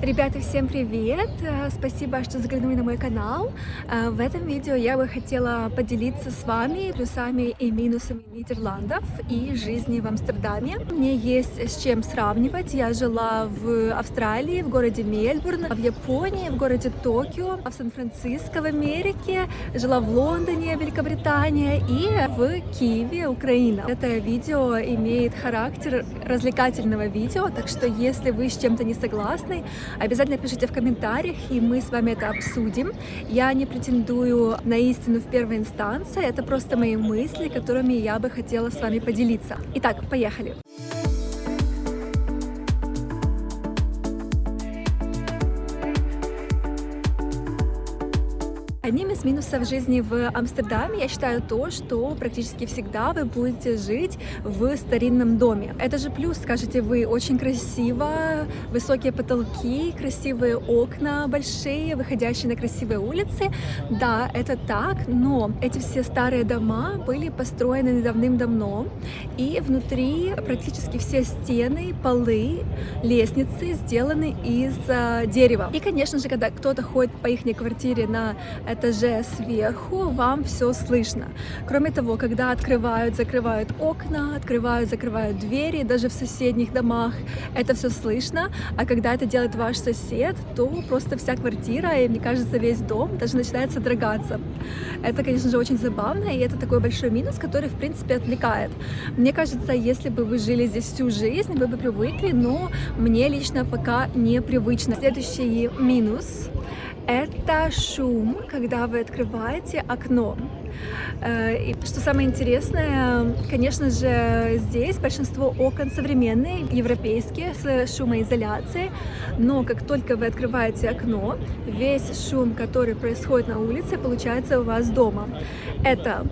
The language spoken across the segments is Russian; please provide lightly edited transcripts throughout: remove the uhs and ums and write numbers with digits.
Ребята, всем привет! Спасибо, что заглянули на мой канал. В этом видео я бы хотела поделиться с вами плюсами и минусами Нидерландов и жизни в Амстердаме. Мне есть с чем сравнивать. Я жила в Австралии, в городе Мельбурн, в Японии, в городе Токио, в Сан-Франциско в Америке, жила в Лондоне, Великобритания и в Киеве, Украина. Это видео имеет характер развлекательного видео, так что если вы с чем-то не согласны, обязательно пишите в комментариях, и мы с вами это обсудим. Я не претендую на истину в первой инстанции, это просто мои мысли, которыми я бы хотела с вами поделиться. Итак, поехали! Одним из минусов жизни в Амстердаме я считаю то, что практически всегда вы будете жить в старинном доме. Это же плюс, скажете вы, очень красиво, высокие потолки, красивые окна большие, выходящие на красивые улицы. Да, это так, но эти все старые дома были построены давным-давно, и внутри практически все стены, полы, лестницы сделаны из дерева. И, конечно же, когда кто-то ходит по их квартире на этаже сверху, вам все слышно. Кроме того, когда открывают, закрывают окна, открывают, закрывают двери, даже в соседних домах, это все слышно. А когда это делает ваш сосед, то просто вся квартира, и мне кажется, весь дом даже начинает содрогаться. Это, конечно же, очень забавно, и это такой большой минус, который, в принципе, отвлекает. Мне кажется, если бы вы жили здесь всю жизнь, вы бы привыкли, но мне лично пока непривычно. Следующий минус — это шум, когда вы открываете окно. И что самое интересное, конечно же, здесь большинство окон современные, европейские, с шумоизоляцией, но как только вы открываете окно, весь шум, который происходит на улице, получается у вас дома. Это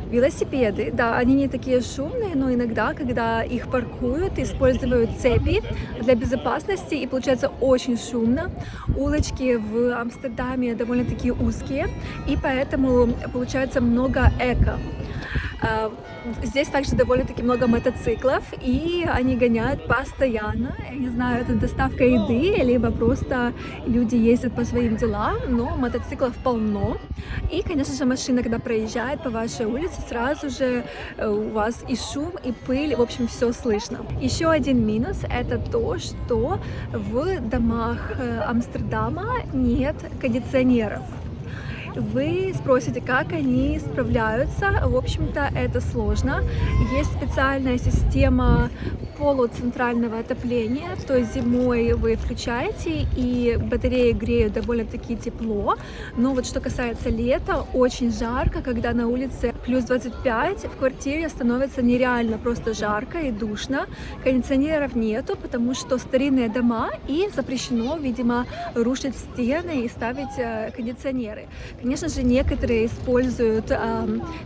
велосипеды, да, они не такие шумные, но иногда, когда их паркуют, используют цепи для безопасности, и получается очень шумно. Улочки в Амстердаме довольно-таки узкие, и поэтому получается много эко. Здесь также довольно-таки много мотоциклов, и они гоняют постоянно. Я не знаю, это доставка еды, либо просто люди ездят по своим делам, но мотоциклов полно. И, конечно же, машина, когда проезжает по вашей улице, сразу же у вас и шум, и пыль, в общем, все слышно. Еще один минус — это то, что в домах Амстердама нет кондиционеров. Вы спросите, как они справляются. В общем-то, это сложно. Есть специальная система полуцентрального отопления, то есть зимой вы включаете, и батареи греют довольно-таки тепло. Но вот что касается лета, очень жарко, когда на улице плюс 25, в квартире становится нереально просто жарко и душно. Кондиционеров нету, потому что старинные дома, и запрещено, видимо, рушить стены и ставить кондиционеры. Конечно же, некоторые используют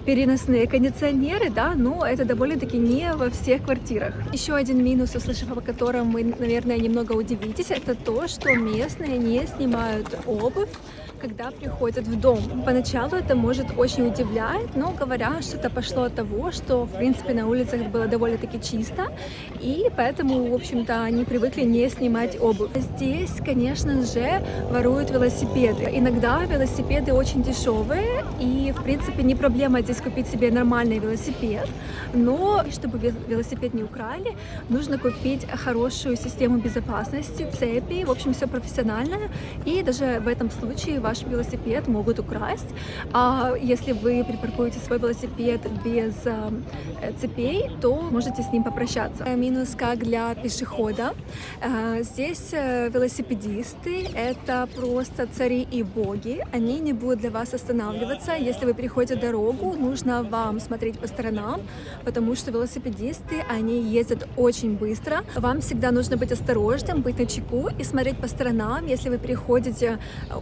переносные кондиционеры, да, но это довольно-таки не во всех квартирах. Еще один минус, услышав о котором вы, наверное, немного удивитесь, это то, что местные не снимают обувь, когда приходят в дом. Поначалу это может очень удивлять, но говорят, что это пошло от того, что, в принципе, на улицах было довольно-таки чисто, и поэтому, в общем-то, они привыкли не снимать обувь. Здесь, конечно же, воруют велосипеды. Иногда велосипеды очень дешевые, и, в принципе, не проблема здесь купить себе нормальный велосипед, но чтобы велосипед не украли, нужно купить хорошую систему безопасности, цепи, в общем, все профессиональное, и даже в этом случае ваш велосипед могут украсть. А если вы припаркуете свой велосипед без цепей, то можете с ним попрощаться. Минус как для пешехода. Здесь велосипедисты — это просто цари и боги. Они не будут для вас останавливаться. Если вы переходите дорогу, нужно вам смотреть по сторонам, потому что велосипедисты, они ездят очень быстро. Вам всегда нужно быть осторожным, быть начеку и смотреть по сторонам. Если вы переходите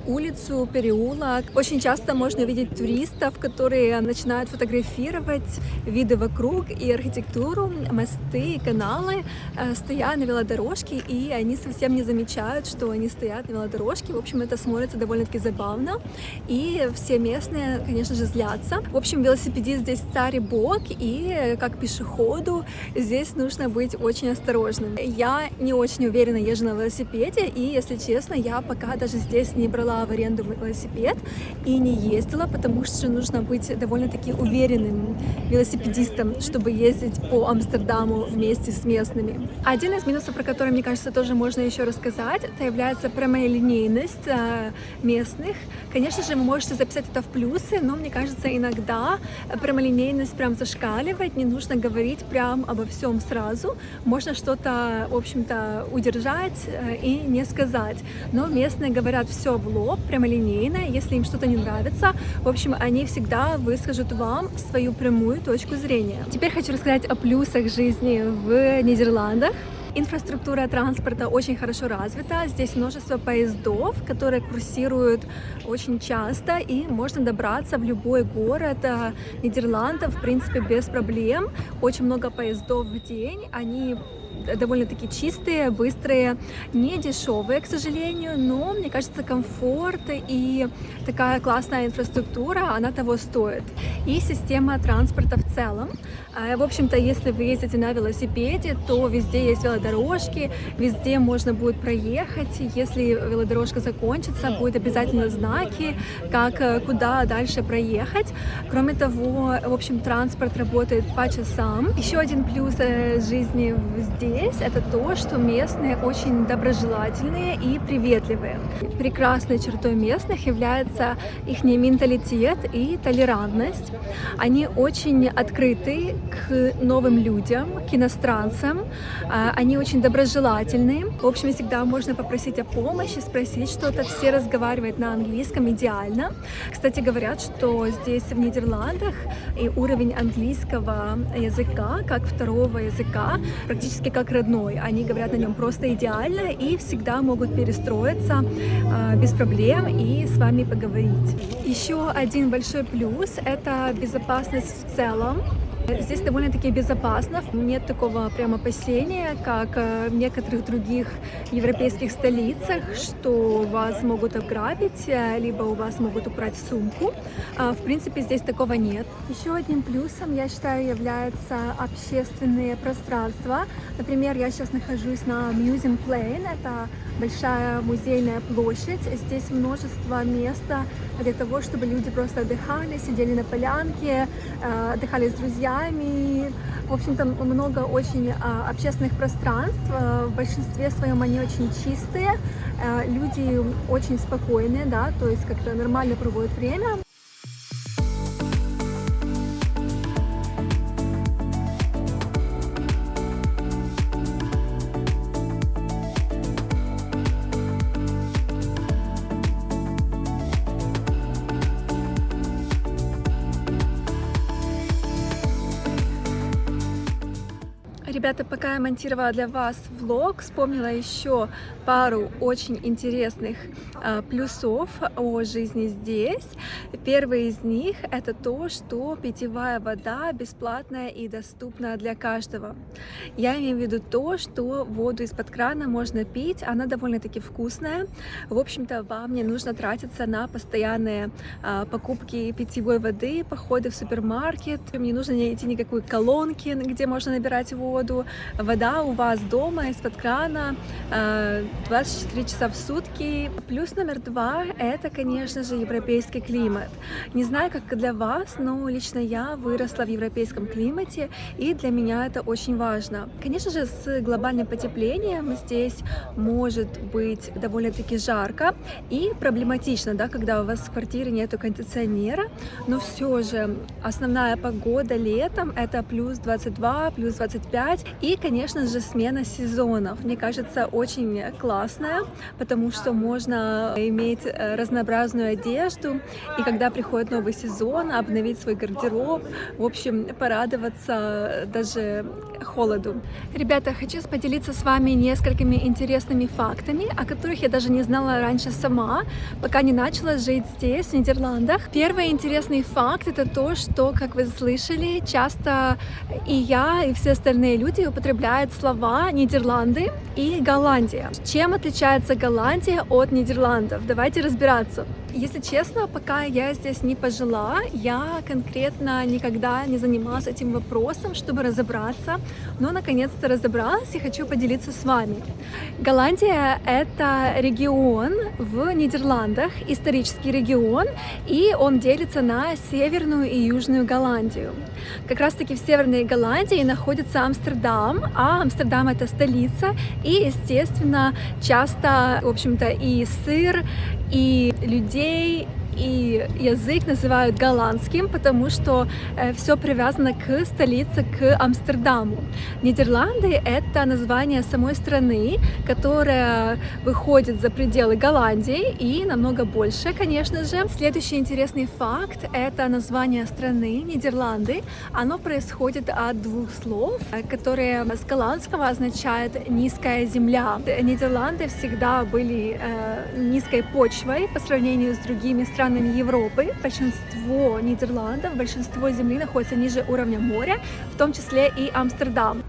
улицу, переулок, очень часто можно увидеть туристов, которые начинают фотографировать виды вокруг и архитектуру, мосты, каналы, стоя на велодорожке, и они совсем не замечают, что они стоят на велодорожке. В общем, это смотрится довольно-таки забавно, и все местные, конечно же, злятся. В общем, велосипедист здесь царь и бог, и как пешеходу здесь нужно быть быть очень осторожным. Я не очень уверенно езжу на велосипеде, и, если честно, я пока даже здесь не брала в аренду велосипед и не ездила, потому что нужно быть довольно-таки уверенным велосипедистом, чтобы ездить по Амстердаму вместе с местными. Один из минусов, про который, мне кажется, тоже можно еще рассказать, это является прямолинейность местных. Конечно же, вы можете записать это в плюсы, но мне кажется, иногда прямолинейность прям зашкаливает, не нужно говорить прям обо всем сразу, можно что-то, в общем-то, удержать и не сказать. Но местные говорят все в лоб, прямолинейно, если им что-то не нравится, в общем, они всегда выскажут вам свою прямую точку зрения. Теперь хочу рассказать о плюсах жизни в Нидерландах. Инфраструктура транспорта очень хорошо развита. Здесь множество поездов, которые курсируют очень часто, и можно добраться в любой город Нидерландов, в принципе, без проблем. Очень много поездов в день. Они довольно-таки чистые, быстрые, не дешевые, к сожалению, но, мне кажется, комфорт и такая классная инфраструктура, она того стоит. И система транспорта в целом. В общем-то, если вы ездите на велосипеде, то везде есть велодорожки, везде можно будет проехать. Если велодорожка закончится, будут обязательно знаки, как куда дальше проехать. Кроме того, в общем, транспорт работает по часам. Еще один плюс жизни здесь — это то, что местные очень доброжелательные и приветливые. Прекрасной чертой местных является их менталитет и толерантность. Они очень открыты к новым людям, к иностранцам. Они очень доброжелательны. В общем, всегда можно попросить о помощи, спросить что-то. Все разговаривают на английском идеально. Кстати, говорят, что здесь в Нидерландах и уровень английского языка, как второго языка, практически как родной. Они говорят на нем просто идеально и всегда могут перестроиться без проблем и с вами поговорить. Еще один большой плюс — это безопасность в целом. Здесь довольно-таки безопасно, нет такого прямо опасения, как в некоторых других европейских столицах, что вас могут ограбить, либо у вас могут украсть сумку. В принципе, здесь такого нет. Еще одним плюсом, я считаю, является общественные пространства. Например, я сейчас нахожусь на Museum Plain, это большая музейная площадь. Здесь множество места для того, чтобы люди просто отдыхали, сидели на полянке, отдыхали с друзьями. В общем-то, много очень общественных пространств. В большинстве своем они очень чистые, люди очень спокойные, да, то есть как-то нормально проводят время. Ребята, пока я монтировала для вас влог, вспомнила еще пару очень интересных плюсов о жизни здесь. Первый из них — это то, что питьевая вода бесплатная и доступна для каждого. Я имею в виду то, что воду из-под крана можно пить, она довольно-таки вкусная. В общем-то, вам не нужно тратиться на постоянные покупки питьевой воды, походы в супермаркет, не нужно найти никакой колонки, где можно набирать воду. Вода у вас дома из-под крана 24 часа в сутки. Плюс номер два — это, конечно же, европейский климат. Не знаю, как для вас, но лично я выросла в европейском климате, и для меня это очень важно. Конечно же, с глобальным потеплением здесь может быть довольно-таки жарко и проблематично, да, когда у вас в квартире нету кондиционера, но все же основная погода летом — это плюс 22, плюс 25, и, конечно же, смена сезонов. Мне кажется, очень классная, потому что можно иметь разнообразную одежду, и когда приходит новый сезон, обновить свой гардероб, в общем, порадоваться даже холоду. Ребята, хочу поделиться с вами несколькими интересными фактами, о которых я даже не знала раньше сама, пока не начала жить здесь, в Нидерландах. Первый интересный факт — это то, что, как вы слышали, часто и я, и все остальные люди употребляют слова Нидерланды и Голландия. Чем отличается Голландия от Нидерландов? Давайте разбираться. Если честно, пока я здесь не пожила, я конкретно никогда не занималась этим вопросом, чтобы разобраться, но наконец-то разобралась и хочу поделиться с вами. Голландия — это регион в Нидерландах, исторический регион, и он делится на Северную и Южную Голландию. Как раз-таки в Северной Голландии находится Амстердам, а Амстердам — это столица, и, естественно, часто, в общем-то, и сыр, и людей, и язык называют голландским, потому что все привязано к столице, к Амстердаму. Нидерланды — это название самой страны, которая выходит за пределы Голландии и намного больше, конечно же. Следующий интересный факт — это название страны Нидерланды. Оно происходит от двух слов, которые с голландского означают «низкая земля». Нидерланды всегда были низкой почвой по сравнению с другими странами Европы. Большинство Нидерландов, большинство земли находится ниже уровня моря, в том числе и Амстердам.